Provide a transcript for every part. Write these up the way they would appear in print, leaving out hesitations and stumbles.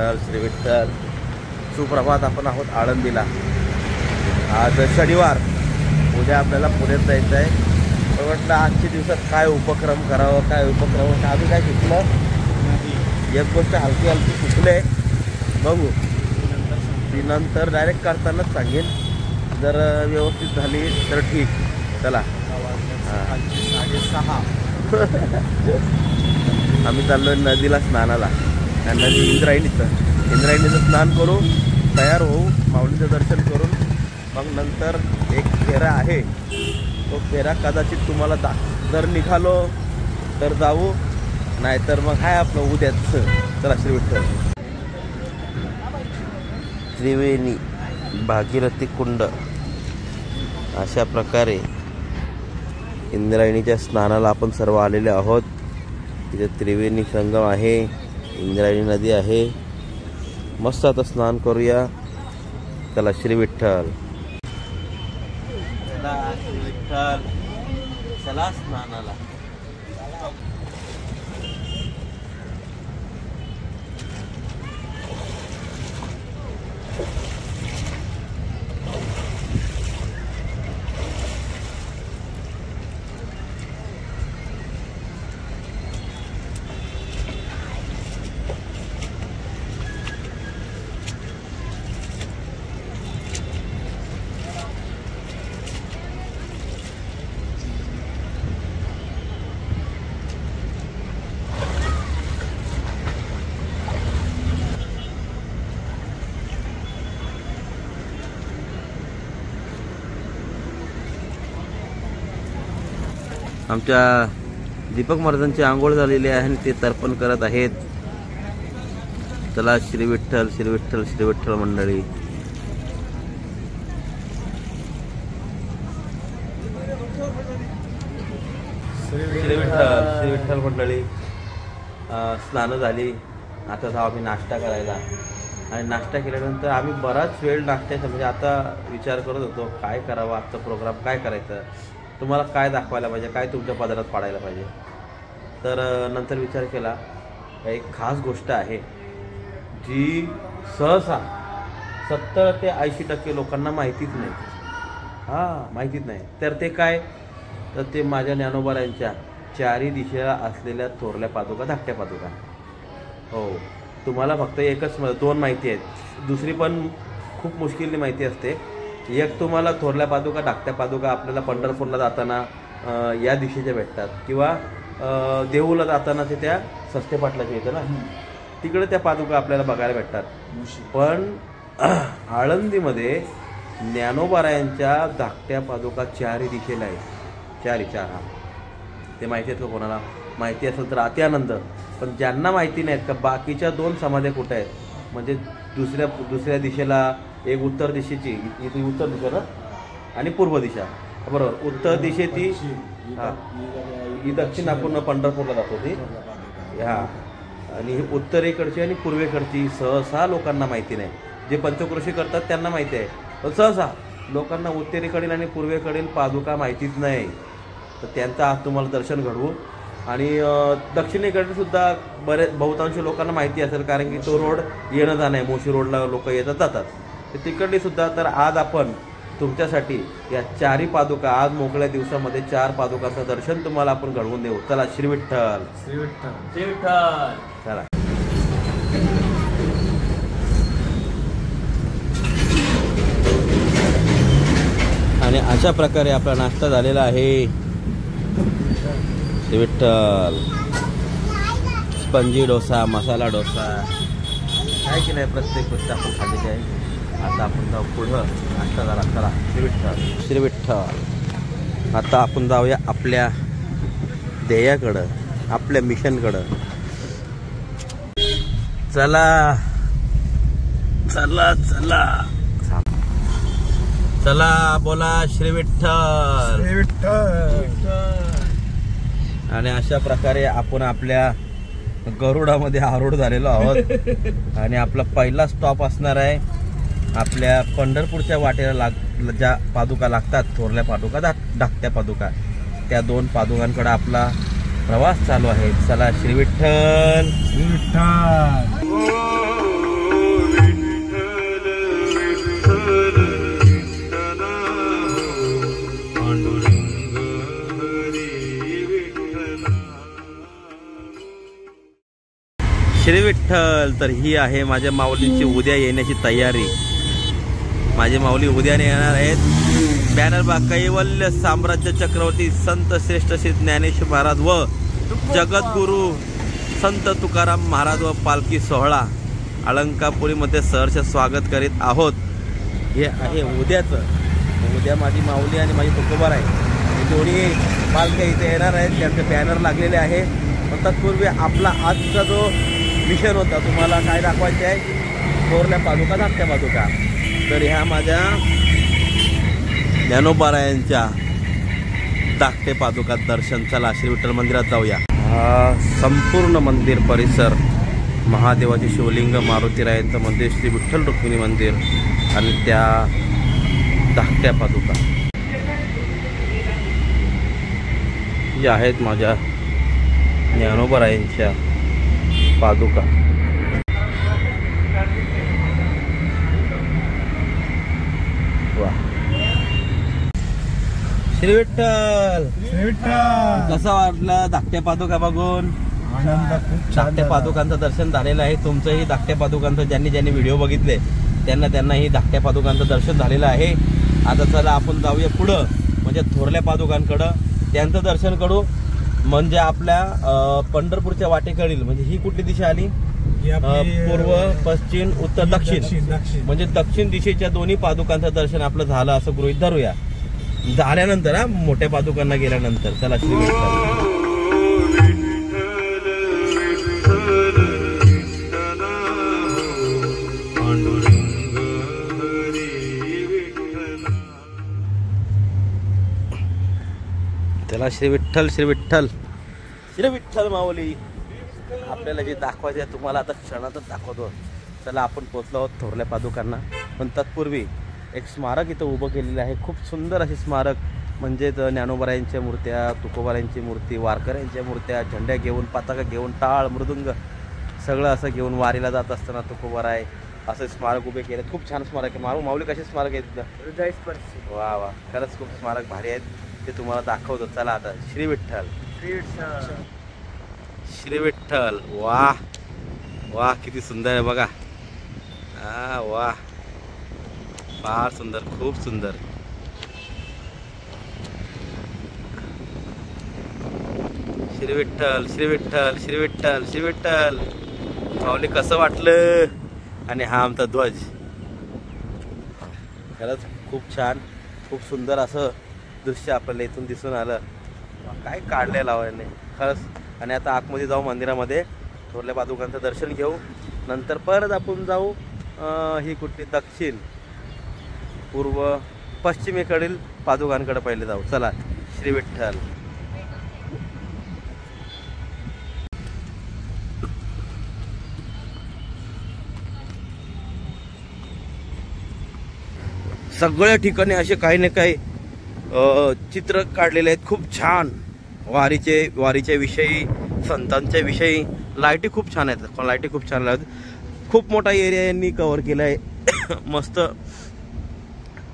विठ्ठल श्री विठ्ठल. सुप्रभात. आपण आहोत आळंदीला. आज शनिवार, उद्या आपल्याला पुण्यात जायचं आहे. म्हटलं आजच्या दिवसात काय उपक्रम करावं, काय उपक्रम. आम्ही काय शिकलं, एक गोष्ट हलकी हलकी शिकले, बघू ती नंतर डायरेक्ट करतानाच सांगेन. जर व्यवस्थित झाली तर ठीक. चला. 6:30 आम्ही चाललो नदीला स्नानाला. नदी इंद्रायणीचं स्नान करू, तयार होऊ, माऊलीचं दर्शन करून मग नंतर एक फेरा आहे. तो फेरा कदाचित तुम्हाला जर निघालो तर जाऊ, नाहीतर मग हाय आपलं उद्याच. चला. श्री विठ्ठल. त्रिवेणी भागीरथी कुंड अशा प्रकारे इंद्रायणीच्या स्नानाला आपण सर्व आलेले आहोत. इथे त्रिवेणी संगम आहे, इंद्रायणी नदी आहे. मस्त आता स्नान करूया. चला. श्री विठ्ठल. चला श्री विठ्ठल. चला स्नानाला. आमच्या दीपक महाराजांची आंघोळ झालेली आहे आणि ते तर्पण करत आहेत. चला. श्री विठ्ठल श्री विठ्ठल श्री विठ्ठल मंडळी. श्री विठ्ठल श्री विठ्ठल मंडळी. स्नानं झाली. आता जाऊ आम्ही नाश्ता करायला. आणि नाश्ता केल्यानंतर आम्ही बराच वेळ नाश्त्याचा म्हणजे आता विचार करत होतो काय करावं, आजचा प्रोग्राम काय करायचं, तुम्हाला काय दाखवायला पाहिजे, काय तुमच्या पदरात पाडायला पाहिजे. तर नंतर विचार केला एक खास गोष्ट आहे जी सहसा 70 ते 80% लोकांना माहितीच नाही. माहितीच नाही. तर ते काय, तर ते माझ्या ज्ञानोबारायांच्या चारी दिशेला असलेल्या थोरल्या पादुका, धाकट्या पादुका. हो, तुम्हाला फक्त एकच 2 माहिती आहेत. दुसरी पण खूप मुश्किलने माहिती असते. एक तुम्हाला थोरल्या पादुका, धाकट्या पादुका आपल्याला पंढरपूरला जाताना या दिशेच्या भेटतात, किंवा देऊला जाताना ते त्या सस्ते पाटलाच्या येतं ना, तिकडे त्या पादुका आपल्याला बघायला भेटतात. पण आळंदीमध्ये ज्ञानोबारायांच्या धाकट्या पादुका चारी दिशेला आहे. 4 ते माहिती आहेत का कोणाला? माहिती असेल तर अति आनंद. पण ज्यांना माहिती नाहीत का बाकीच्या 2 समाध्या कुठे आहेत, म्हणजे दुसऱ्या दिशेला एक उत्तर दिशेची, इथे उत्तर दिशा ना, आणि पूर्व दिशा. बरोबर. उत्तर दिशे ती ही दक्षिण आपण पंढरपूरला जातो ती. आणि ही उत्तरेकडची आणि पूर्वेकडची सहसा लोकांना माहिती नाही. जे पंचक्रोशी करतात त्यांना माहिती आहे, पण सहसा लोकांना उत्तरेकडील आणि पूर्वेकडील पादुका माहितीच नाही. तर त्यांचं आज तुम्हाला दर्शन घडवू. आणि दक्षिणेकडे सुद्धा बहुतांश लोकांना माहिती असेल, कारण की तो रोड येणं जाणं आहे. मोशी रोडला लोक येतात जातात. तर तिकडली सुद्धा. तर आज आपण तुमच्यासाठी या 4 पादुका, आज मोकळ्या दिवसामध्ये 4 पादुकांचं दर्शन तुम्हाला आपण घडवून देऊ. चला. श्री विठ्ठल श्री विठ्ठल श्री विठ्ठल. चला. आणि अशा प्रकारे आपला नाश्ता झालेला आहे. श्री विठ्ठल. स्पंजी डोसा, मसाला डोसा आहे की नाही, प्रत्येक गोष्ट आपण खाल्लेली आहे. आता आपण जाऊ पुढं. नाश्ता झाला. चला. श्री विठ्ठल श्री विठ्ठल. आता आपण जाऊया आपल्या ध्येयाकडं, आपल्या मिशनकडं. चला चला चला चला. बोला श्री विठ्ठल श्री विठ्ठल. आणि अशा प्रकारे आपण आपल्या गरुडामध्ये आरूढ झालेलो आहोत. आणि आपला पहिला स्टॉप असणार आहे आपल्या पंढरपूरच्या वाटेला ज्या पादुका लागतात, थोरल्या पादुका, धाकट्या पादुका, त्या 2 पादुकांकडे आपला प्रवास चालू आहे. चला. श्री विठ्ठल श्री विठ्ठल. विठ्ठल. तर ही आहे माझ्या माऊलींची उद्या येण्याची तयारी. माझे माऊली उद्याने येणार आहेत. बॅनर बा कैवल्य साम्राज्य चक्रवर्ती संत श्रेष्ठ श्री ज्ञानेश्वर महाराज व जगद्गुरु संत तुकाराम महाराज व पालखी सोहळा अलंकापुरीमध्ये सहर्ष स्वागत करीत आहोत. हे आहे उद्याचं. उद्या माझी माऊली आणि माझी तुकोबार आहे, दोन्ही पालख्या इथे येणार आहेत. त्यांचे बॅनर लागलेले आहे. पण तत्पूर्वी आपला आजचा जो मिशन होता तुम्हाला काय दाखवायचे आहे, थोरल्या पादुका धाकट्या पादुका. तर ह्या माझ्या ज्ञानोबारायांच्या धाकटे पादुका दर्शन. चला श्री विठ्ठल मंदिरात जाऊया. हा संपूर्ण मंदिर परिसर महादेवाचे शिवलिंग, मारुतीरायांचं मंदिर, श्री विठ्ठल रुक्मिणी मंदिर आणि त्या धाकट्या पादुका या आहेत माझ्या ज्ञानोबारायांच्या पादुका. वा श्री विठ्ठल. कसा वाटला धाकट्या पादुका बघून? धाकट्या पादुकांचं दर्शन झालेलं आहे. तुमचंही धाकट्या पादुकांचं ज्यांनी ज्यांनी व्हिडिओ बघितले त्यांनाही धाकट्या पादुकांचं दर्शन झालेलं आहे. आता चला आपण जाऊया पुढं, म्हणजे थोरल्या पादुकांकडं. त्यांचं दर्शन करू. म्हणजे आपल्या पंढरपूरच्या वाटेकडील, म्हणजे ही कुठली दिशा आली? पूर्व, पश्चिम, उत्तर, दक्षिण. म्हणजे दक्षिण दिशेच्या दोन्ही पादुकांचं दर्शन आपलं झालं असं गृहीत धरूया. झाल्यानंतर मोठ्या पादुकांना गेल्यानंतर चला श्री विठ्ठल. चला श्री विठ्ठल, श्री विठ्ठल, श्री विठ्ठल माऊली. आपल्याला जे दाखवायचे आहे तुम्हाला आता क्षणातच दाखवतो. चला आपण पोचलो आहोत थोरल्या पादुकांना. पण तत्पूर्वी एक स्मारक इथं उभं केलेलं आहे. खूप सुंदर असे स्मारक. म्हणजे ज्ञानोबारायांच्या मूर्त्या, तुकोबारायांची मूर्ती, वारकऱ्यांच्या मूर्त्या, झेंड्या घेऊन, पताका घेऊन, टाळ, मृदुंग सगळं असं घेऊन वारीला जात असताना तुकोबाराय असं स्मारक उभे केले. खूप छान स्मारक आहे. माऊली कसे स्मारक आहे तिथं? हृदयस्पर्शी. वा वा, खरंच खूप स्मारक भारी आहेत. ते तुम्हाला दाखवतो. चला आता श्री विठ्ठल, श्री विठ्ठल, श्री विठ्ठल. वा वा, किती सुंदर आहे बघा. हा वा, फार सुंदर, खूप सुंदर. श्री विठ्ठल, श्री विठ्ठल, श्री विठ्ठल, श्री विठ्ठल. माऊली कसं वाटलं? आणि हा आमचा ध्वज. खरंच खूप छान, खूप सुंदर असं दृश्य आपल्याला इथून दिसून आलं. काय काढलंय लावायला खरंच. आणि आता आतमध्ये जाऊ मंदिरामध्ये, थोरल्या पादुकांचं दर्शन घेऊ. नंतर परत आपण जाऊ ही कुठली दक्षिण, पूर्व, पश्चिमेकडील पादुकांकडे पहिले जाऊ. चला श्री विठ्ठल. सगळ्या ठिकाणी असे काही ना काही चित्र काढलेले आहेत. खूप छान. वारीच्या विषयी, संतांच्या विषयी. लाईटी खूप छान आहेत. लाईटी खूप छान आहेत. खूप मोठा एरिया यांनी कव्हर केला आहे. मस्त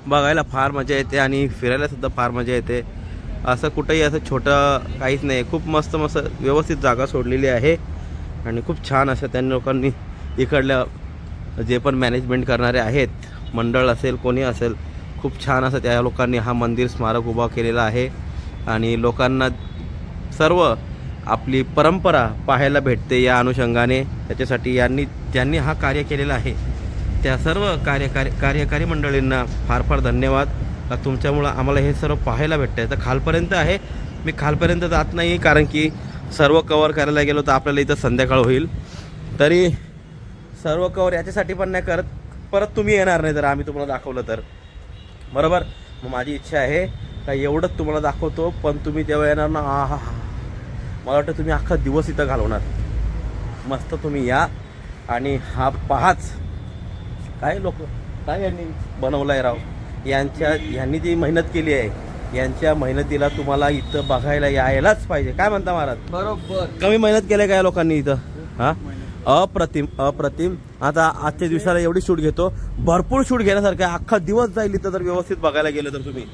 बघायला फार मजा येते आणि फिरायला सुद्धा फार मजा येते. असं कुठेही असं छोटं काहीच नाही. खूप मस्त मस्त व्यवस्थित जागा सोडलेली आहे. आणि खूप छान असं त्या लोकांनी इकडल्या जे पण मॅनेजमेंट करणारे आहेत, मंडळ असेल कोणी असेल, खूप छान असं त्या लोकांनी हा मंदिर स्मारक उभा केलेला आहे. आणि लोकांना सर्व आपली परंपरा पाहायला भेटते या अनुषंगाने. त्याच्यासाठी ज्यांनी हा कार्य केलेला आहे त्या सर्व कार्यकारी मंडळींना फार फार धन्यवाद. तुमच्यामुळं आम्हाला हे सर्व पाहायला भेटतं. तर खालपर्यंत आहे. मी खालपर्यंत जात नाही कारण की सर्व कवर करायला गेलो तर आपल्याला इथं संध्याकाळ होईल. तरी सर्व कवर याच्यासाठी पण नाही करत, परत तुम्ही येणार नाही जर आम्ही तुम्हाला दाखवलं तर, बरोबर. मग माझी इच्छा आहे का एवढंच तुम्हाला दाखवतो, पण तुम्ही जेव्हा येणार ना, हा मला वाटतं तुम्ही अख्खा दिवस इथं घालवणार. मस्त तुम्ही या आणि हा पाहाच. काय लोक काय यांनी बनवलं आहे राव. यांनी जी मेहनत केली आहे, यांच्या मेहनतीला तुम्हाला इथं बघायला यायलाच पाहिजे. काय म्हणता महाराज? बरोबर. कमी मेहनत केली काय लोकांनी इथं? हा, अप्रतिम अप्रतिम. आता आजच्या दिवसाला एवढी शूट घेतो, भरपूर शूट घेण्यासारखं. अख्खा दिवस जाईल इथं जर व्यवस्थित बघायला गेलं तर तुम्ही.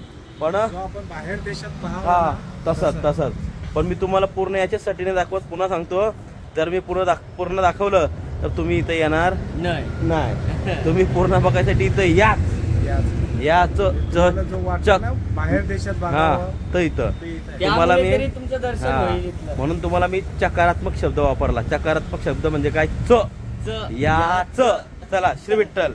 पण आपण बाहेर देशात हा तसंच. पण मी तुम्हाला पूर्ण याच्यासाठी नाही दाखवत. पुन्हा सांगतो, जर मी पूर्ण दाखवलं तर तुम्ही इथं येणार नाही. तुम्ही पूर्ण बघायसाठी इथं याच बाहेर देशात हा तर इथं तुम्हाला मी तुमचं दर्शन होईल. म्हणून तुम्हाला मी चकारात्मक शब्द वापरला. चकारात्मक शब्द म्हणजे काय? याच. चला श्री विठ्ठल.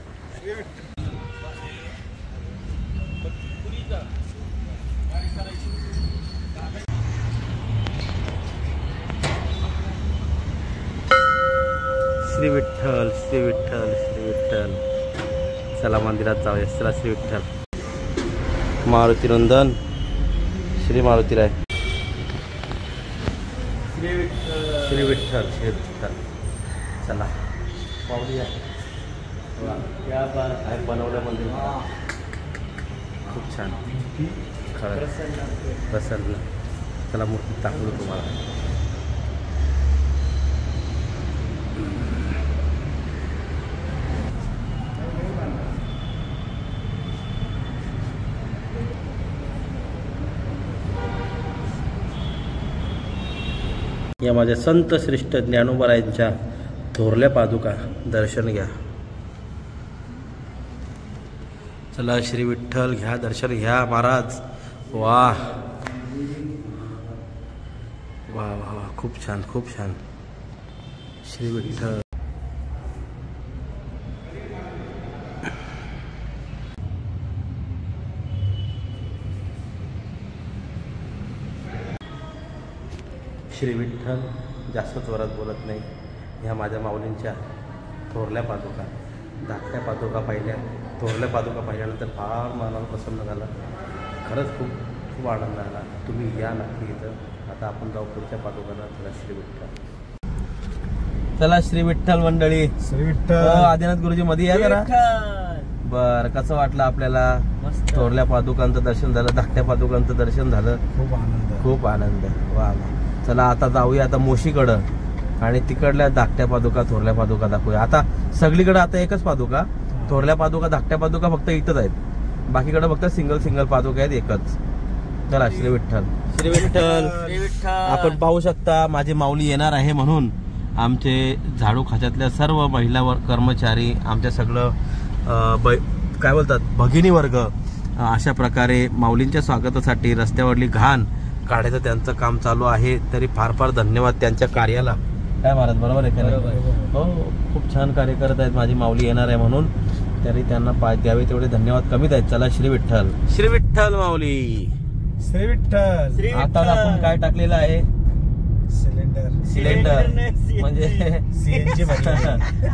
श्री विठ्ठल श्री विठ्ठल श्री विठ्ठल. चला मंदिरात जाऊया. चला श्री विठ्ठल. मारुती नंदन श्री मारुतीराय. श्री विठ्ठल श्री विठ्ठल श्री विठ्ठल. चला पाहूया. बनवलं मंदिर खूप छान खरं प्रसन्न. चला मूर्ती दाखवतो तुम्हाला. या माझ्या संत श्रेष्ठ ज्ञानोबरायांच्या थोरल्या पादुका दर्शन घ्या. चला श्री विठ्ठल घ्या दर्शन घ्या महाराज. वा वा वा वा खूप छान खूप छान. श्री विठ्ठल. श्री विठ्ठल. जास्त जोरात बोलत नाही. ह्या माझ्या माऊलींच्या थोरल्या पादुका, धाकट्या पादुका पाहिल्या. थोरल्या पादुका पाहिल्यानंतर फार मनाला प्रसन्न झालं. खरंच खूप खूप आनंद आला. तुम्ही या नक्की इथं. आता आपण जाऊ पुढच्या पादुकाला. चला श्री विठ्ठल. चला श्री विठ्ठल मंडळी. श्री विठ्ठल. आदिनाथ गुरुजी मध्ये या जरा. बर कसं वाटलं आपल्याला? थोरल्या पादुकांचं दर्शन झालं, धाकट्या पादुकांचं दर्शन झालं. खूप आनंद खूप आनंद. वा वा. चला आता जाऊया आता मोशीकडं आणि तिकडल्या धाकट्या पादुका थोरल्या पादुका दाखवूया. आता सगळीकडे आता एकच पादुका. थोरल्या पादुका धाकट्या पादुका फक्त इथंच आहेत. बाकीकडे फक्त सिंगल पादुका आहेत एकच. चला श्री विठ्ठल श्री विठ्ठल. आपण पाहू शकता माझी माऊली येणार आहे म्हणून आमचे झाडू खात्यातल्या सर्व महिला कर्मचारी, आमच्या सगळं काय बोलतात भगिनी वर्ग अशा प्रकारे माऊलींच्या स्वागतासाठी रस्त्यावरली घाण काढायचं त्यांचं काम चालू आहे. तरी फार फार धन्यवाद त्यांच्या कार्याला. काय महाराज बरोबर आहे? हो खूप छान कार्य करत आहेत. माझी माऊली येणार आहे म्हणून तरी त्यांना पाय द्यावे तेवढे धन्यवाद कमीच आहेत. चला श्री विठ्ठल श्री विठ्ठल माऊली. श्री विठ्ठल. आता आपण काय टाकलेलं आहे? सिलेंडर म्हणजे सीएनजी.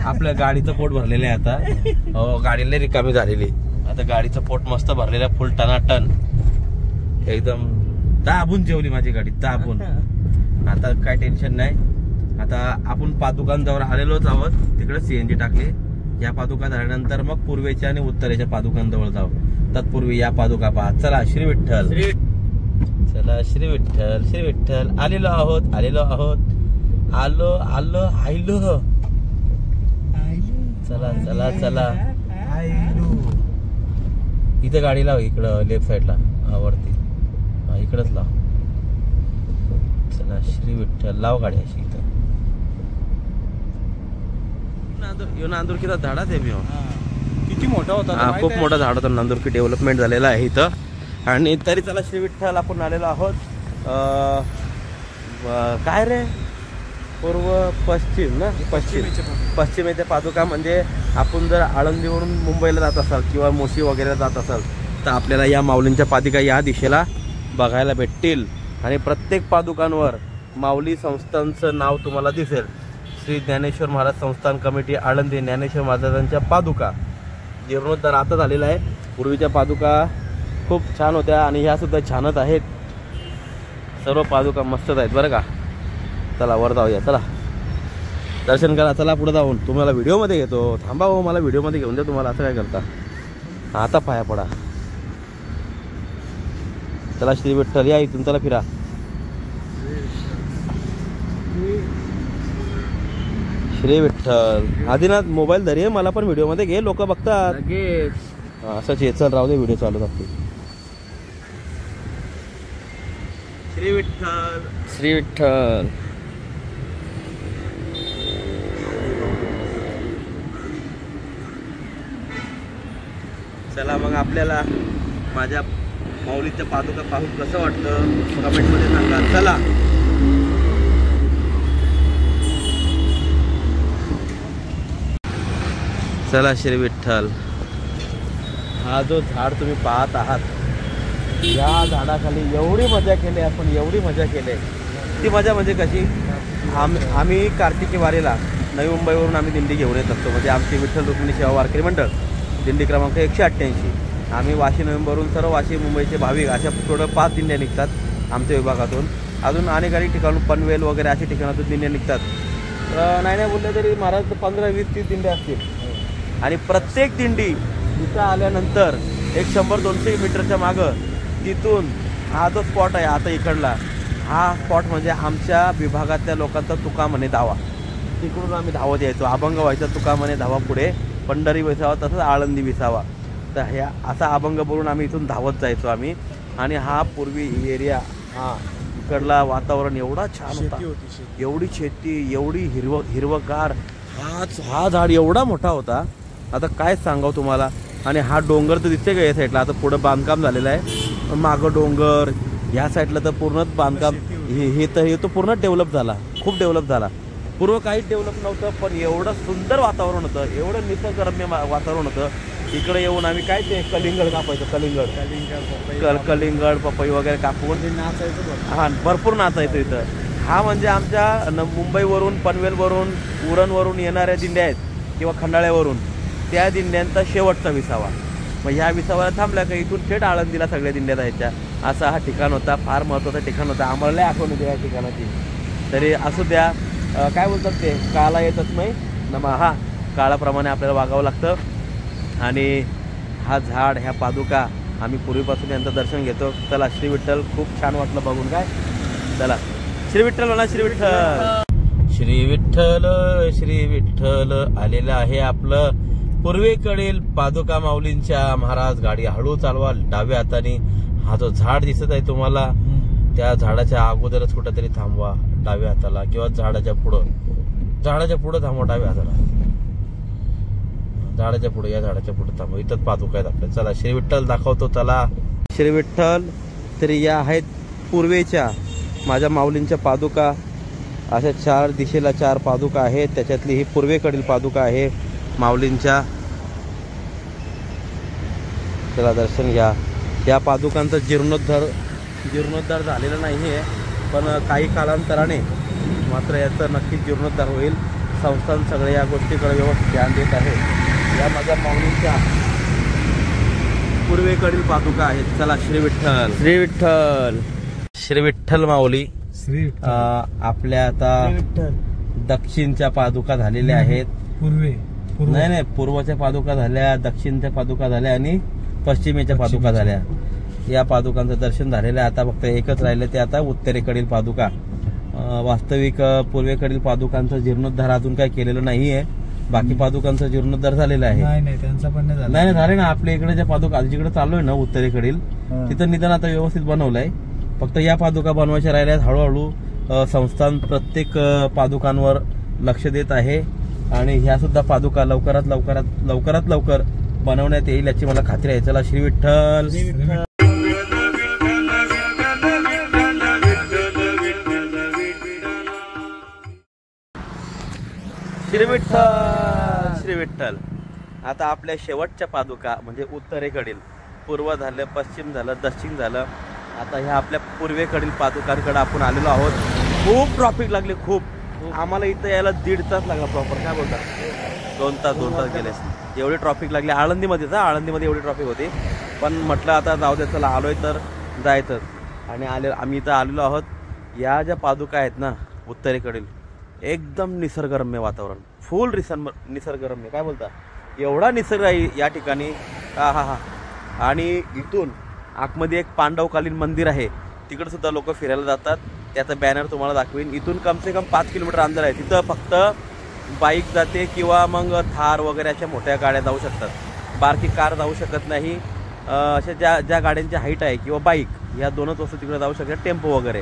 आपल्या गाडीचं पोट भरलेलं आहे आता. हो गाडीला रिकामी झालेली. आता गाडीचं पोट मस्त भरलेलं आहे फुल टनाटन. एकदम दाबून जेवली माझी गाडी दाबून. आता काय टेन्शन नाही. आता आपण पादुकांजवळ आलेलोच आहोत. तिकडे सीएनजी टाकली. या पादुका झाल्यानंतर मग पूर्वेच्या आणि उत्तरेच्या पादुकांजवळ जाऊ. तत्पूर्वी या पादुका पहा. चला श्री विठ्ठल. चला श्री विठ्ठल श्री विठ्ठल. आलेलो आहोत आलेलो आहोत. आलो आलो आयलो. चला चला चला. इथे गाडी लाव. इकडं लेफ्ट साईडला वरती इकडंच लाव. चला श्री विठ्ठल. लाव गाडी अशी इथं. नांदुरकीचा झाडाच आहे मी. किती मोठा होता? खूप मोठा झाड होता. नांदुरकी डेव्हलपमेंट झालेला आहे इथं. आणि तरी चला श्री विठ्ठल आपण आलेलो आहोत. काय रे पूर्व पश्चिम ना? पश्चिम येथे पादुका. म्हणजे आपण जर आळंदीवरून मुंबईला जात असाल किंवा मोशी वगैरे जात असाल तर आपल्याला या माऊलींच्या पादुका या दिशेला बघायला भेटतील. आणि प्रत्येक पादुकांवर माऊली संस्थांचं नाव तुम्हाला दिसेल. श्री ज्ञानेश्वर महाराज संस्थान कमिटी आळंदी. ज्ञानेश्वर महाराजांच्या पादुका जीर्णोद्धार आता झालेला आहे. पूर्वीच्या पादुका खूप छान होत्या आणि ह्या सुद्धा छानच आहेत. सर्व पादुका मस्तच आहेत बरं का. चला वर जाऊया. चला दर्शन करा. चला पुढे जाऊन तुम्हाला व्हिडिओमध्ये घेतो. थांबा हो मला व्हिडिओमध्ये घेऊन द्या. तुम्हाला असं काय करता? आता पाया पडा. चला श्री विठ्ठल या इथून. चला फिरा. श्री विठ्ठल. आदिनाथ मोबाईल धरी आहे. मला पण व्हिडिओमध्ये घे. लोक बघतात. असंच आहे. चल राहू दे व्हिडिओ चालू असते. श्री विठ्ठल श्री विठ्ठल. चला मग आपल्याला माझ्या माऊलीच्या पादुका पाहून कसं वाटतं कमेंटमध्ये सांगा. चला चला श्री विठ्ठल. हा जो झाड तुम्ही पाहत आहात, या झाडाखाली एवढी मजा केली आपण, एवढी मजा केली. ती मजा म्हणजे कशी, आम्ही कार्तिकी वारीला नवी मुंबईवरून आम्ही दिंडी घेऊन येत असतो. म्हणजे आमची विठ्ठल रुक्मिणी सेवा वारकरी मंडळ दिंडी क्रमांक 188. आम्ही वाशी नोव्हेंबरवरून सर्व वाशी मुंबईचे भाविक अशा थोडं 5 दिंड्या निघतात आमच्या विभागातून. अजून अनेक ठिकाणून पनवेल वगैरे अशा ठिकाणातून दिंड्या निघतात. नाही बोलले तरी महाराज 15, 20, 30 दिंड्या असतील. आणि प्रत्येक दिंडी इथं आल्यानंतर एक 100-200 मीटरच्या मागं तिथून हा जो स्पॉट आहे आता इकडला, हा स्पॉट म्हणजे आमच्या विभागातल्या लोकांचा तुका म्हणे धावा. तिकडून आम्ही धावत यायचो. अभंग व्हायचा, तुका म्हणे धावा पुढे, पंढरी विसावा तसंच आळंदी विसावा. तर ह्या असा अभंग बोलून आम्ही इथून धावत जायचो आम्ही. आणि हा पूर्वी एरिया, हा इकडला वातावरण एवढा छान होता, एवढी शेती, एवढी हिरवगार. हा झाड एवढा मोठा होता, आता काय सांगावं तुम्हाला. आणि हा डोंगर तर दिसते का या साईडला, आता पुढं बांधकाम झालेलं आहे. मागं डोंगर, ह्या साईडला तर पूर्णच बांधकाम. हे तो पूर्ण डेव्हलप झाला, खूप डेव्हलप झाला. पूर्व काहीच डेव्हलप नव्हतं, पण एवढं सुंदर वातावरण होतं, एवढं निसर्गरम्य वातावरण होतं. इकडे येऊन आम्ही काय ते कलिंगड कापायचो, कलिंगड पपई वगैरे कापून नाचायचं. हां, भरपूर नाचायचं इथं. हा म्हणजे आमच्या मुंबईवरून, पनवेलवरून, उरणवरून येणाऱ्या दिंड्या आहेत किंवा खंडाळ्यावरून, त्या दिंड्यांचा शेवटचा विसावा. मग ह्या विसावाला थांबल्या का इथून थेट आळंदीला सगळ्या दिंड्या जायच्या. असा हा ठिकाण होता, फार महत्त्वाचं ठिकाण होतं. आम्हाला लय आठवण होती या ठिकाणाची. तरी असू द्या, काय बोलतात ते, काला येतच नाही नमा. हा काळाप्रमाणे आपल्याला वागावं लागतं. आणि हा झाड, ह्या पादुका आम्ही पूर्वीपासून यांचं दर्शन घेतो. चला श्री विठ्ठल, खूप छान वाटलं बघून. काय चला श्री विठ्ठल म्हणा, श्री विठ्ठल. श्री विठ्ठल, श्री विठ्ठल आलेलं आहे आपलं पूर्वेकडील पादुका माऊलींच्या. महाराज गाडी हळू चालवा, डाव्या हाताने. हा जो झाड दिसत आहे तुम्हाला, त्या झाडाच्या अगोदरच कुठेतरी थांबवा डाव्या हाताला, किंवा झाडाच्या पुढं थांबवा डाव्या हाताला. झाडाच्या पुढे, या झाडाच्या पुढे थांबवा. इथंच पादुका आहेत आपल्या. चला श्री विठ्ठल दाखवतो. चला श्री विठ्ठल. तरी या आहेत पूर्वेच्या माझ्या माऊलींच्या पादुका. अशा 4 दिशेला 4 पादुका आहेत. त्याच्यातली ही पूर्वेकडील पादुका आहे माऊलींच्या. चला दर्शन घ्या. या पादुकांचा जीर्णोद्धार झालेला नाही आहे, पण काही कालांतराने मात्र याचं नक्कीच जीर्णोद्धार होईल. संस्थान सगळे या गोष्टीकडे व्यवस्थित ध्यान देत आहे. या माझ्या माऊलींच्या पूर्वेकडील पादुका आहेत. चला श्री विठ्ठल, श्री विठ्ठल, श्री विठ्ठल माऊली. आपल्या आता दक्षिणच्या पादुका झालेल्या आहेत. नाही, पूर्वच्या पादुका झाल्या, दक्षिणच्या पादुका झाल्या आणि पश्चिमेच्या पादुका झाल्या. या पादुकांचं दर्शन झालेलं आहे. आता फक्त एकच राहिले, ते आता उत्तरेकडील पादुका. वास्तविक पूर्वेकडील पादुकांचं जीर्णोद्धार अजून काही केलेलं नाहीये. बाकी पादुकांचा जीर्णोद्धार झालेला आहे. नाही, त्यांचा पण नाही झाले ना. आपल्या इकडे ज्या पादुका जिकडे चाललोय ना उत्तरेकडील, तिथं निदान आता व्यवस्थित बनवलंय. फक्त या पादुका बनवायच्या राहिल्यात. हळूहळू संस्थान प्रत्येक पादुकांवर लक्ष देत आहे. आणि ह्या सुद्धा पादुका लवकरात लवकर बनवण्यात येईल याची मला खात्री आहे. चला श्री विठ्ठल. श्री विठ्ठल, श्री विठ्ठल. आता आपल्या शेवटच्या पादुका म्हणजे उत्तरेकडील, पूर्व झालं, पश्चिम झालं, दक्षिण झालं. आता ह्या आपल्या पूर्वेकडील पादुकांकडे आपण आलेलो आहोत. खूप ट्रॉफिक लागले, खूप. आम्हाला इथं यायला 1.5 तास लागला प्रॉपर. काय बोलतात, 2 तास गेले. एवढी ट्रॉफिक लागली आळंदीमध्ये. आळंदीमध्ये एवढी ट्रॉफिक होती, पण म्हटलं आता जाऊ दे, चला आलोय तर जायचंच. आणि आम्ही इथं आलेलो आहोत. या ज्या पादुका आहेत ना उत्तरेकडील, एकदम निसर्गरम्य वातावरण, फुल निसर्गरम्य. काय बोलता, एवढा निसर्ग आहे या ठिकाणी. हा. आणि इथून आतमध्ये एक पांडवकालीन मंदिर आहे, तिकडे सुद्धा लोक फिरायला जातात. त्याचा बॅनर तुम्हाला दाखवीन. इथून कमसे कम 5 किलोमीटर अंतर आहे. तिथं फक्त बाईक जाते किंवा मग थार वगैरे अशा मोठ्या गाड्या जाऊ शकतात. बारकी कार जाऊ शकत नाही. अशा ज्या गाड्यांची हाईट आहे किंवा बाईक, या दोनच वस्तू तिकडे जाऊ शकतात, टेम्पो वगैरे.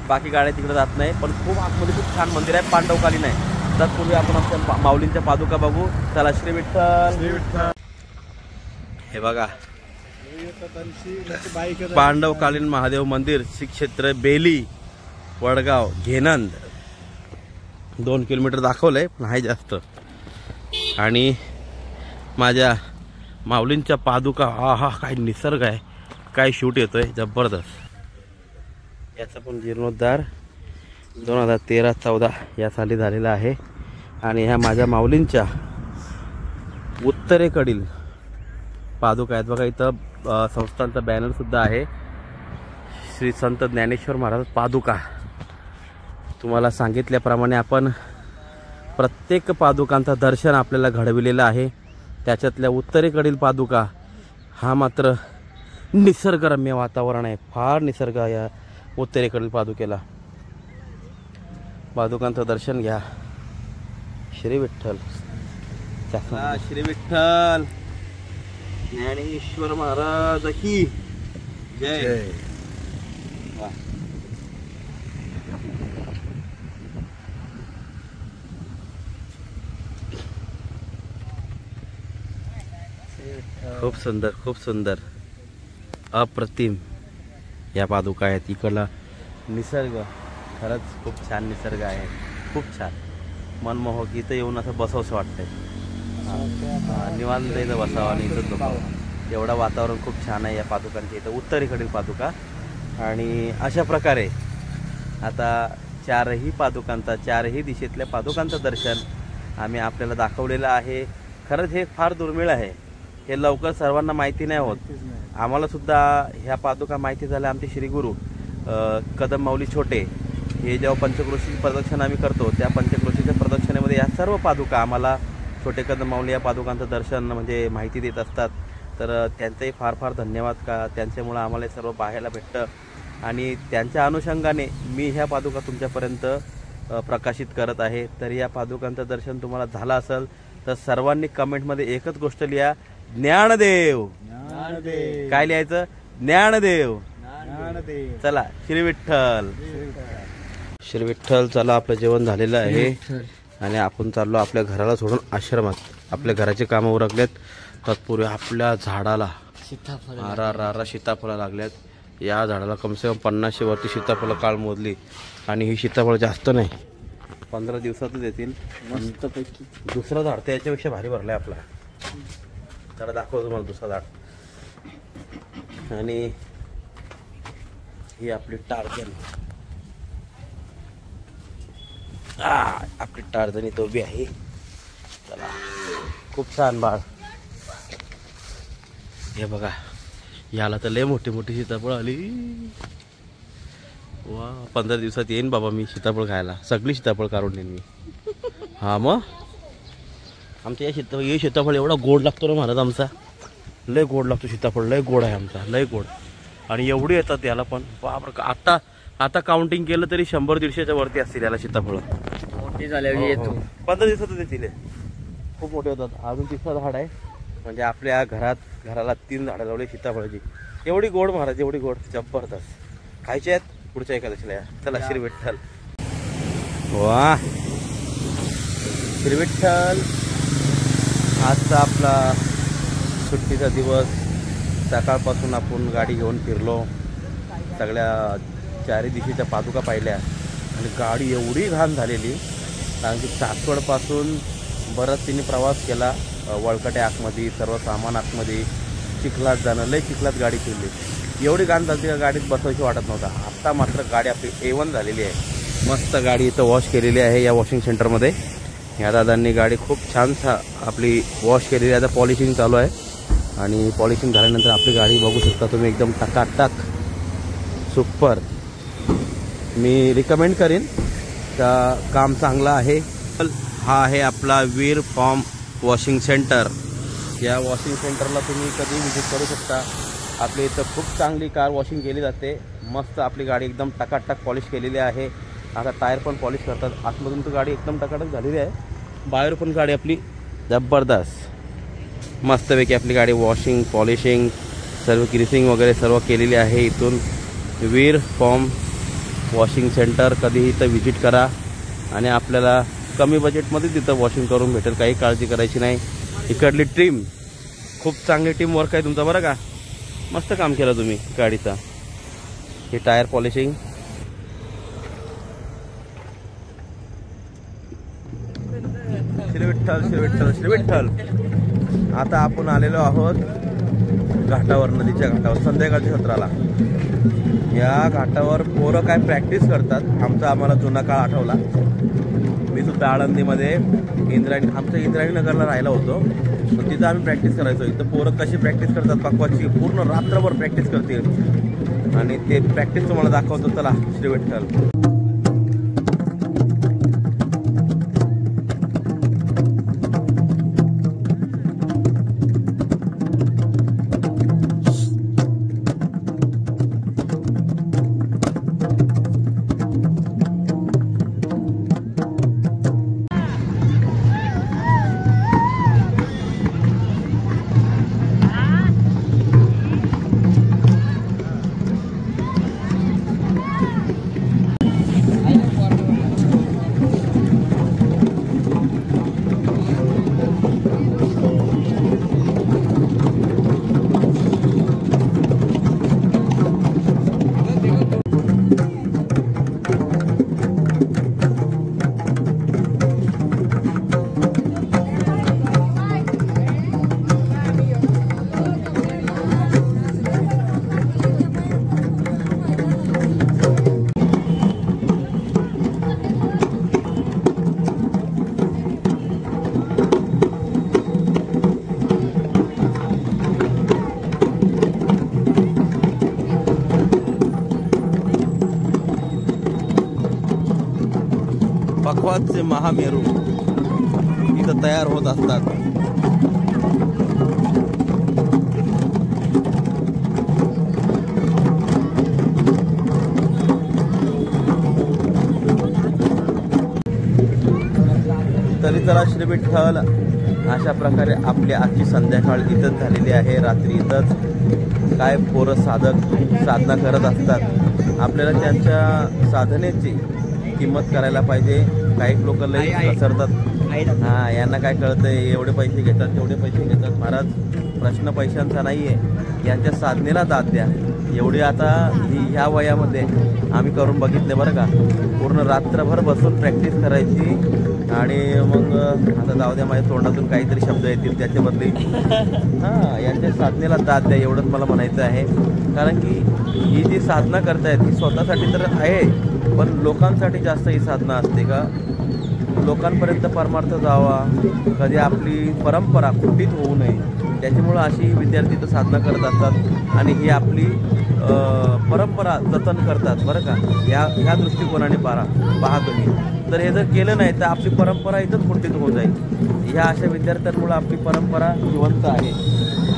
बाकी गाड्या तिकडे जात नाही. पण खूप आतमध्ये खूप छान मंदिर आहे, पांडवकालीन आहे. तत्पूर्वी आपण आमच्या माऊलींच्या पादुका बघू. चला श्री विठ्ठल, श्री विठ्ठल. हे बघा पांडवकालीन महादेव मंदिर श्री क्षेत्र बेली वडगाव घेनंद 2 किलोमीटर दाखवलंय पण आहे जास्त. आणि माझ्या माऊलींच्या पादुका हा काय निसर्ग आहे, काय शूट येतोय जबरदस्त. याचा पण जीर्णोद्धार 2013-14 या साली झालेला आहे. आणि ह्या माझ्या माऊलींच्या उत्तरेकडील पादुका आहेत बघा. इथं संस्थांचा बॅनर सुद्धा आहे, श्री संत ज्ञानेश्वर महाराज पादुका. तुम्हाला सांगितल्याप्रमाणे आपण प्रत्येक पादुकांचं दर्शन आपल्याला घडविलेलं आहे. त्याच्यातल्या उत्तरेकडील पादुका हा मात्र निसर्गरम्य वातावरण आहे, फार निसर्ग या उत्तरेकडील पादुकेला. पादुकांचं दर्शन घ्या. श्री विठ्ठल श्री विठ्ठल ज्ञानेश्वर महाराज की जय. खूप सुंदर, खूप सुंदर, अप्रतिम या पादुका आहेत. इकडला निसर्ग खरंच खूप छान निसर्ग आहे, खूप छान मनमोहक. इथं येऊन असं बसावंसं वाटतंय, निवांत इथं बसावं आणि इथं झोपावं. एवढं वातावरण खूप छान आहे या पादुकांच्या इथं, उत्तरेकडील पादुका. आणि अशा प्रकारे आता चारही दिशेतल्या पादुकांचं दर्शन आम्ही आपल्याला दाखवलेलं आहे. खरंच हे फार दुर्मिळ आहे, हे लवकर सर्वांना माहिती नाही होत. आम्हाला सुद्धा ह्या पादुका माहिती झाल्या. आमचे श्रीगुरू कदम माऊली छोटे हे जेव्हा पंचक्रोशी प्रदक्षिण आम्ही करतो, त्या पंचक्रोशीच्या प्रदक्षिणेमध्ये या सर्व पादुका आम्हाला छोटे कदम माऊली या पादुकांचं दर्शन म्हणजे माहिती देत असतात. तर त्यांचंही फार फार धन्यवाद. का त्यांच्यामुळं आम्हाला सर्व पाहायला भेटतं. आणि त्यांच्या अनुषंगाने मी ह्या पादुका तुमच्यापर्यंत प्रकाशित करत आहे. तर या पादुकांचं दर्शन तुम्हाला झालं असेल तर सर्वांनी कमेंटमध्ये एकच गोष्ट लिहा, ज्ञानदेव. काय लिहायचं? ज्ञानदेव. चला श्री विठ्ठल. श्री विठ्ठल. चला आपलं जेवण झालेलं आहे आणि आपण चाललो आपल्या घराला सोडून आश्रमात. आपल्या घराचे कामं उरकलेत. तत्पूर्वी आपल्या झाडाला सीताफळं लागल्यात. या झाडाला कमसे कम 50 वरती सीताफळं काल मोजली. आणि ही सीताफळं जास्त नाही, 15 दिवसातच येतील मस्तपैकी. दुसरं झाड तर याच्यापेक्षा भारी भरलंय आपला. त्याला दाखवतो तुम्हाला दुसरं झाड. आणि ही आपली टार्झन. आपली टार्झन इथं उभी आहे. चला खूप छान बाळ. हे बघा, याला तर लय मोठी मोठी सीताफळ आली. वा, 15 दिवसात येईन बाबा मी सीताफळ खायला. सगळी सीताफळ काढून येईन मी. हा मग आमच्या या सीताफळ एवढा गोड लागतो ना महाराज आमचा. लय गोड लागतो सीताफळ, लय गोड आहे आमचा, लय गोड. आणि एवढी येतात याला पण बाप. आता काउंटिंग केलं तरी 100-150च्या वरती असतील याला सीताफळ. मोठी झाल्यावर येतो. 15 दिवसातच येतील. खूप मोठे होतात. अजून 3रं झाड आहे. म्हणजे आपल्या घराला 3 झाडं लावली सीताफळाची. एवढी गोड महाराज, एवढी गोड, जबरदस्त. खायचे आहेत पुढच्या एकादशीला या. चला श्री विठ्ठल. वा, श्री विठ्ठल. आजचा आपला सुट्टीचा दिवस. सकाळपासून आपण गाडी घेऊन फिरलो, सगळ्या 4 दिशेच्या पादुका पाहिल्या. आणि गाडी एवढी घाण झालेली कारण की चाकवडपासून बरंच तिने प्रवास केला. वळकटे आतमध्ये, सर्व सामान आतमध्ये, चिखलात जाणं, लय चिखलात गाडी फिरली. एवढी घाण झाली का गाडीत बसायची वाटत नव्हता. आत्ता मात्र गाडी आपली A1 झालेली आहे. मस्त गाडी इथं वॉश केलेली आहे या वॉशिंग सेंटरमध्ये. या दादांनी गाडी खूप छान आपली वॉश केलेली आहे. आता पॉलिशिंग चालू आहे. आणि पॉलिशिंग झाल्यानंतर आपली गाडी बघू शकता तुम्ही, एकदम टकाटक, सुपर. मी रिकमेंड करेन का, काम चांगलं आहे. हा आहे आपला वीर फॉर्म वॉशिंग सेंटर. या वॉशिंग सेंटरला तुम्ही कधी व्हिजिट करू शकता. आपली इथं खूप चांगली कार वॉशिंग केली जाते. मस्त आपली गाडी एकदम टकाटक पॉलिश केलेली आहे. आता टायर पण पॉलिश करतात. आतमधून तर गाडी एकदम टकाटक झालेली आहे. बाहेर पण गाडी आपली जबरदस्त मस्तपैकी आपली गाडी वॉशिंग, पॉलिशिंग, सर्व ग्रीसिंग वगैरे सर्व केलेली आहे. इथून वीर फॉर्म वॉशिंग सेंटर कधीही इथं व्हिजिट करा. आणि आपल्याला कमी बजेटमध्ये तिथं वॉशिंग करून भेटेल. काही काळजी करायची नाही. इकडली ट्रिम खूप चांगली टीम वर्क आहे तुमचा बरं का. मस्त काम केलं तुम्ही गाडीचा. हे टायर पॉलिशिंग. श्री विठ्ठल श्री विठ्ठल श्री विठ्ठल. आता आपण आलेलो आहोत घाटावर, नदीच्या घाटावर संध्याकाळच्या सत्राला. या घाटावर पोरं काय प्रॅक्टिस करतात. आम्हाला जुना काळ आठवला. मी सुद्धा आळंदीमध्ये आमच्या इंद्रायणीनगरला राहिला होतो. पण तिथं आम्ही प्रॅक्टिस करायचो. इथं पोरं कशी प्रॅक्टिस करतात पक्वाची, पूर्ण रात्रभर प्रॅक्टिस करतील आणि ते प्रॅक्टिस तुम्हाला दाखवतो. चला श्री विठ्ठल. पक्वाचे महामेरू इथं तयार होत असतात. तरी चला श्री विठ्ठल. अशा प्रकारे आपली आजची संध्याकाळ इथंच झालेली आहे. रात्री इथंच काय पोरं साधना करत असतात. आपल्याला त्यांच्या साधनेची किंमत करायला पाहिजे. काही लोक लई घसरतात. हां, यांना काय कळतंय, एवढे पैसे घेतात तेवढे पैसे घेतात. महाराज, प्रश्न पैशांचा नाही आहे, यांच्या साधनेला दाद द्या. एवढी आता ह्या वयामध्ये आम्ही करून बघितले बरं का. पूर्ण रात्रभर बसून प्रॅक्टिस करायची आणि मग आता जाऊ द्या, माझ्या तोंडातून काहीतरी शब्द येतील त्याच्याबद्दल. हां, यांच्या साधनेला दाद द्या एवढंच मला म्हणायचं आहे. कारण की ही जी साधना करतायत ही स्वतःसाठी तर आहे, पण लोकांसाठी जास्त ही साधना असते का. लोकांपर्यंत परमार्थ जावा, कधी आपली परंपरा कुठलीच होऊ नये, त्याच्यामुळं अशी विद्यार्थी तर साधना करत असतात आणि ही आपली परंपरा जतन करतात बरं का. ह्या दृष्टिकोनाने पहा तुम्ही. तर हे जर केलं नाही तर आपली परंपरा इथंच कुठलीच होऊन जाईल. ह्या अशा विद्यार्थ्यांमुळं आपली परंपरा जिवंत आहे.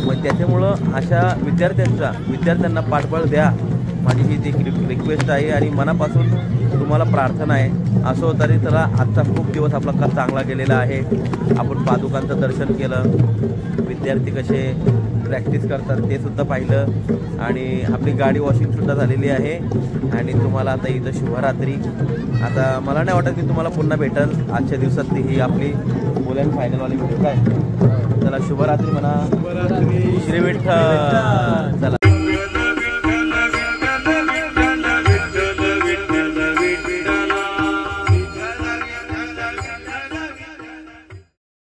मग त्याच्यामुळं अशा विद्यार्थ्यांना पाठबळ द्या, माझी ही ती रिक्वेस्ट आहे आणि मनापासून तुम्हाला प्रार्थना आहे. असो तरी चला, आजचा खूप दिवस आपला का चांगला गेलेला आहे. आपण पादुकांचं दर्शन केलं, विद्यार्थी कसे प्रॅक्टिस करतात ते सुद्धा पाहिलं आणि आपली गाडी वॉशिंगसुद्धा झालेली आहे. आणि तुम्हाला आता इथं शुभरात्री. आता मला नाही वाटत की तुम्हाला पुन्हा भेटेल आजच्या दिवसात ही आपली फुल अँड फायनलवाली व्हिडिओ. काय चला, शुभरात्री म्हणा. श्री विठ्ठल.